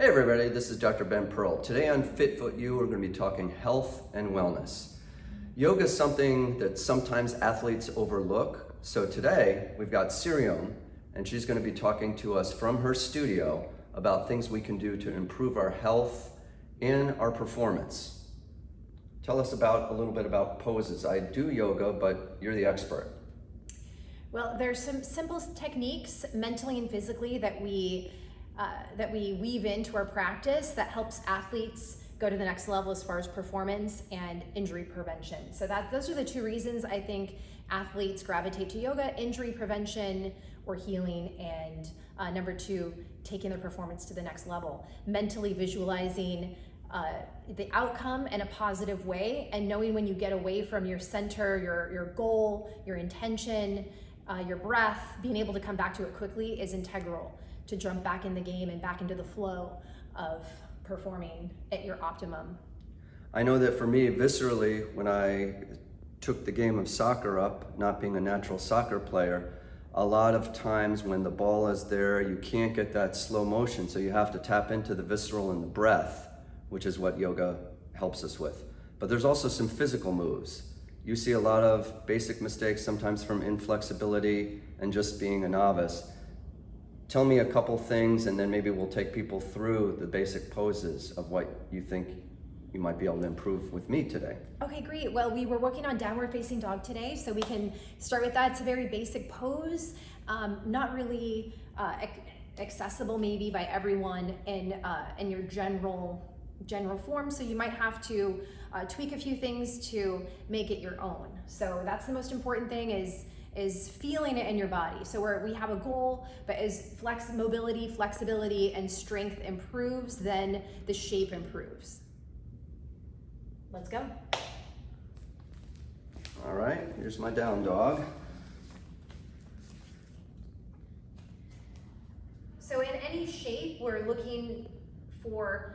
Hey everybody, this is Dr. Ben Pearl. Today on Fit Foot You, we're going to be talking health and wellness. Yoga is something that sometimes athletes overlook. So today we've got Siri Om, and she's going to be talking to us from her studio about things we can do to improve our health and our performance. Tell us a little bit about poses. I do yoga, but you're the expert. Well, there's some simple techniques mentally and physically that we weave into our practice that helps athletes go to the next level as far as performance and injury prevention. So those are the two reasons I think athletes gravitate to yoga: injury prevention or healing, and number two, taking their performance to the next level. Mentally visualizing the outcome in a positive way, and knowing when you get away from your center, your goal, your intention, your breath, being able to come back to it quickly is integral to jump back in the game and back into the flow of performing at your optimum. I know that for me, viscerally, when I took the game of soccer up, not being a natural soccer player, a lot of times when the ball is there, you can't get that slow motion, so you have to tap into the visceral and the breath, which is what yoga helps us with. But there's also some physical moves. You see a lot of basic mistakes, sometimes from inflexibility and just being a novice. Tell me a couple things, and then maybe we'll take people through the basic poses of what you think you might be able to improve with me today. Okay, great. Well, we were working on downward facing dog today, so we can start with that. It's a very basic pose, not really accessible maybe by everyone in your general form, so you might have to tweak a few things to make it your own. So that's the most important thing, is feeling it in your body. So we have a goal, but as mobility, flexibility, and strength improves, then the shape improves. Let's go. All right, here's my down dog. So in any shape, we're looking for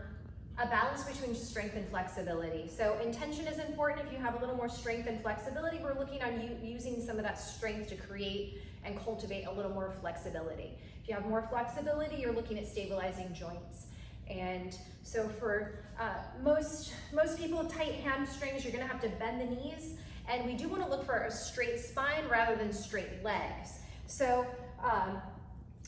a balance between strength and flexibility. So intention is important. If you have a little more strength and flexibility, we're looking on using some of that strength to create and cultivate a little more flexibility. If you have more flexibility, you're looking at stabilizing joints. And so for most people with tight hamstrings, you're gonna have to bend the knees, and we do wanna look for a straight spine rather than straight legs. So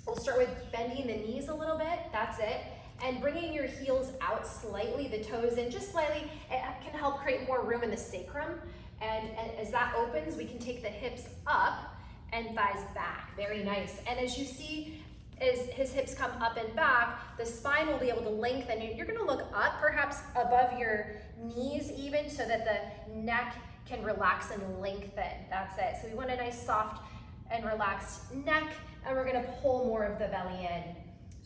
we'll start with bending the knees a little bit, that's it. And bringing your heels out slightly, the toes in just slightly, it can help create more room in the sacrum. And as that opens, we can take the hips up and thighs back. Very nice. And as you see, as his hips come up and back, the spine will be able to lengthen. You're gonna look up, perhaps above your knees even, so that the neck can relax and lengthen. That's it. So we want a nice soft and relaxed neck, and we're gonna pull more of the belly in.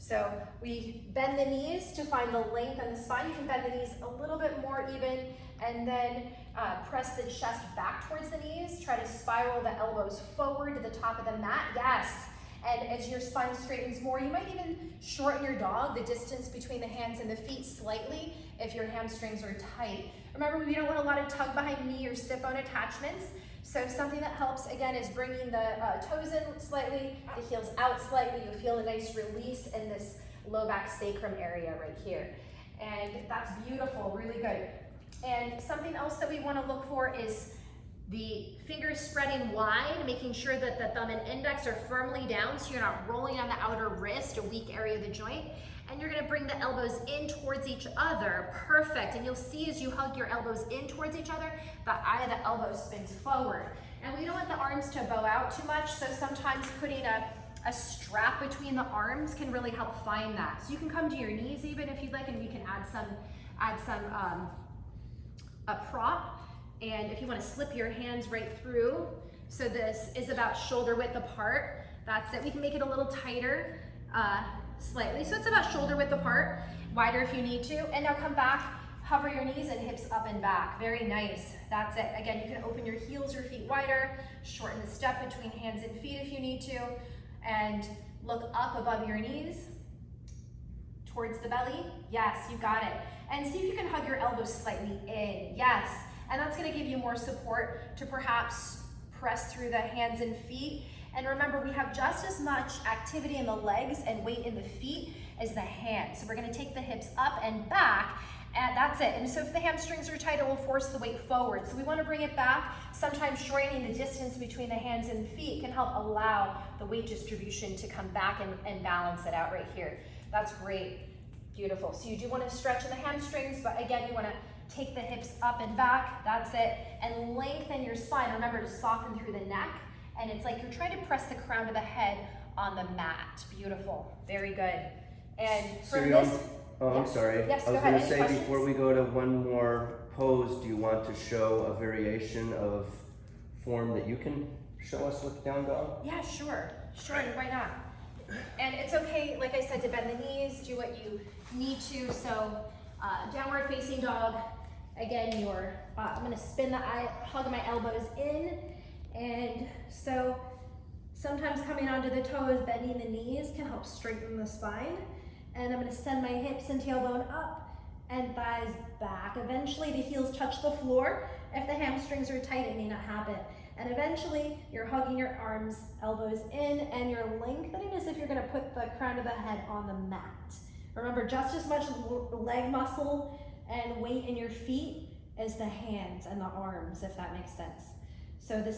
So we bend the knees to find the length on the spine. You can bend the knees a little bit more even, and then press the chest back towards the knees. Try to spiral the elbows forward to the top of the mat. Yes. And as your spine straightens more, you might even shorten your dog, the distance between the hands and the feet slightly if your hamstrings are tight. Remember, we don't want a lot of tug behind knee or sit bone attachments. So something that helps, again, is bringing the toes in slightly, the heels out slightly. You'll feel a nice release in this low back sacrum area right here. And that's beautiful, really good. And something else that we want to look for is the fingers spreading wide, making sure that the thumb and index are firmly down so you're not rolling on the outer wrist, a weak area of the joint. And you're gonna bring the elbows in towards each other. Perfect. And you'll see as you hug your elbows in towards each other, the eye of the elbow spins forward. And we don't want the arms to bow out too much, so sometimes putting a strap between the arms can really help find that. So you can come to your knees even if you'd like, and we can add a prop. And if you want to slip your hands right through, so this is about shoulder width apart. That's it. We can make it a little tighter, slightly. So it's about shoulder width apart, wider if you need to. And now come back, hover your knees and hips up and back. Very nice. That's it. Again, you can open your heels or feet wider, shorten the step between hands and feet if you need to, and look up above your knees towards the belly. Yes, you got it. And see if you can hug your elbows slightly in. Yes. And that's going to give you more support to perhaps press through the hands and feet. And remember, we have just as much activity in the legs and weight in the feet is the hands. So we're gonna take the hips up and back, and that's it. And so if the hamstrings are tight, it will force the weight forward. So we wanna bring it back. Sometimes shortening the distance between the hands and feet can help allow the weight distribution to come back and balance it out right here. That's great, beautiful. So you do wanna stretch in the hamstrings, but again, you wanna take the hips up and back, that's it, and lengthen your spine. Remember to soften through the neck, and it's like you're trying to press the crown of the head on the mat. Beautiful, very good. And from Siri, this, I'm yes. sorry. Yes, I was go ahead. going to Any say questions? before we go to one more pose, do you want to show a variation of form that you can show us with down dog? Yeah, sure, why not? And it's okay, like I said, to bend the knees, do what you need to. So downward facing dog, again, I'm gonna spin the hug my elbows in, and so sometimes coming onto the toes, bending the knees can help straighten the spine. And I'm gonna send my hips and tailbone up and thighs back. Eventually the heels touch the floor. If the hamstrings are tight, it may not happen. And eventually you're hugging your arms, elbows in, and you're lengthening as if you're gonna put the crown of the head on the mat. Remember, just as much leg muscle and weight in your feet as the hands and the arms, if that makes sense. So the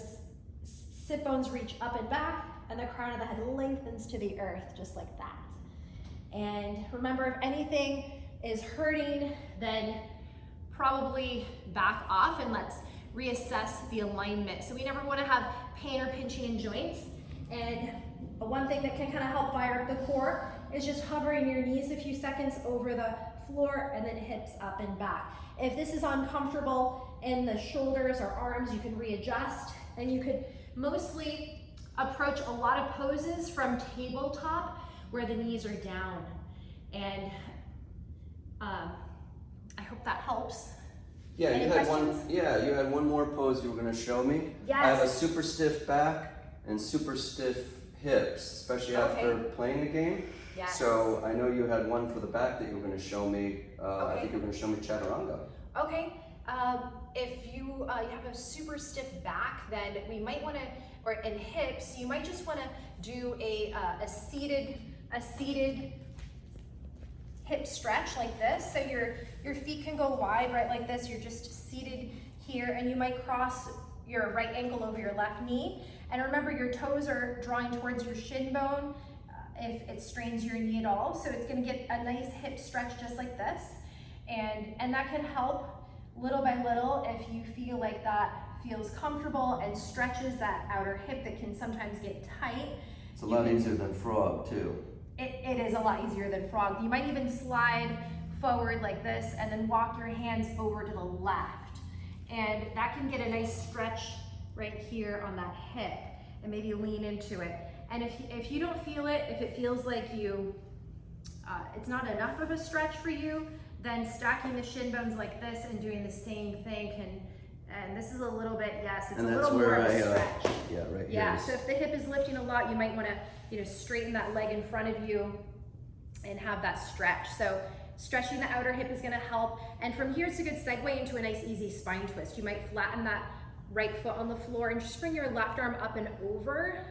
sit bones reach up and back, and the crown of the head lengthens to the earth, just like that. And remember, if anything is hurting, then probably back off and let's reassess the alignment. So we never want to have pain or pinching in joints. And one thing that can kind of help fire up the core is just hovering your knees a few seconds over the floor and then hips up and back. If this is uncomfortable in the shoulders or arms, you can readjust, and you could mostly approach a lot of poses from tabletop where the knees are down. And I hope that helps. Yeah, Any you had questions? you had one more pose you were going to show me. Yes. I have a super stiff back and super stiff hips, especially after playing the game. Yes. So I know you had one for the back that you were going to show me. I think you were going to show me chaturanga. Okay. If you have a super stiff back, then we might want to, or in hips, you might just want to do a seated hip stretch like this. So your feet can go wide, right, like this. You're just seated here, and you might cross your right ankle over your left knee. And remember, your toes are drawing towards your shin bone if it strains your knee at all. So it's going to get a nice hip stretch just like this, and that can help little by little if you feel like that feels comfortable and stretches that outer hip that can sometimes get tight. It's a lot easier than frog too. It is a lot easier than frog. You might even slide forward like this and then walk your hands over to the left. And that can get a nice stretch right here on that hip, and maybe lean into it. And if you don't feel it, if it feels like it's not enough of a stretch for you, then stacking the shin bones like this and doing the same thing and this is a little bit, yes, it's a little more of a stretch. Yeah, right here. Yeah, so if the hip is lifting a lot, you might want to, straighten that leg in front of you and have that stretch. So stretching the outer hip is going to help. And from here, it's a good segue into a nice easy spine twist. You might flatten that right foot on the floor and just bring your left arm up and over.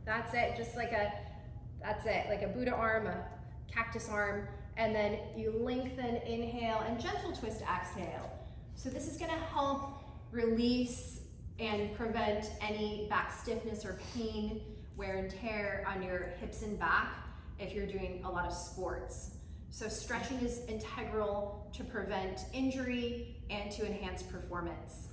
That's it, just like like a Buddha arm, a cactus arm, and then you lengthen, inhale, and gentle twist, exhale. So this is going to help release and prevent any back stiffness or pain, wear and tear on your hips and back if you're doing a lot of sports. So stretching is integral to prevent injury and to enhance performance.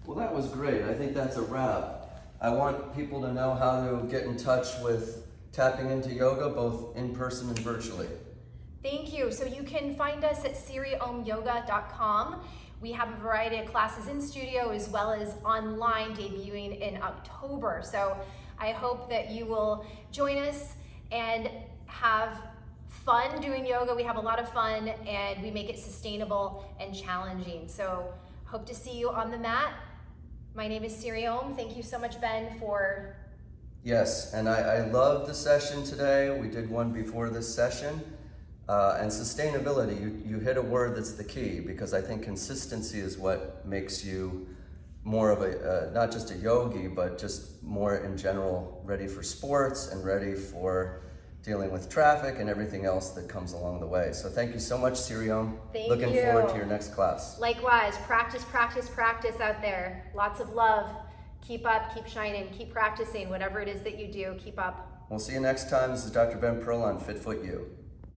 Well, that was great. I think that's a wrap. I want people to know how to get in touch with tapping into yoga, both in person and virtually. Thank you. So you can find us at siriomyoga.com. We have a variety of classes in studio as well as online, debuting in October. So I hope that you will join us and have fun doing yoga. We have a lot of fun, and we make it sustainable and challenging. So hope to see you on the mat. My name is Siri Om. Thank you so much, Ben, for... Yes, and I love the session today. We did one before this session. And sustainability, you hit a word that's the key, because I think consistency is what makes you more of a, not just a yogi, but just more in general ready for sports and ready for dealing with traffic and everything else that comes along the way. So thank you so much, Siri Om. Thank Looking you. forward to your next class. Likewise, practice, practice, practice out there. Lots of love. Keep up, keep shining, keep practicing. Whatever it is that you do, keep up. We'll see you next time. This is Dr. Ben Pearl on FitFoot U.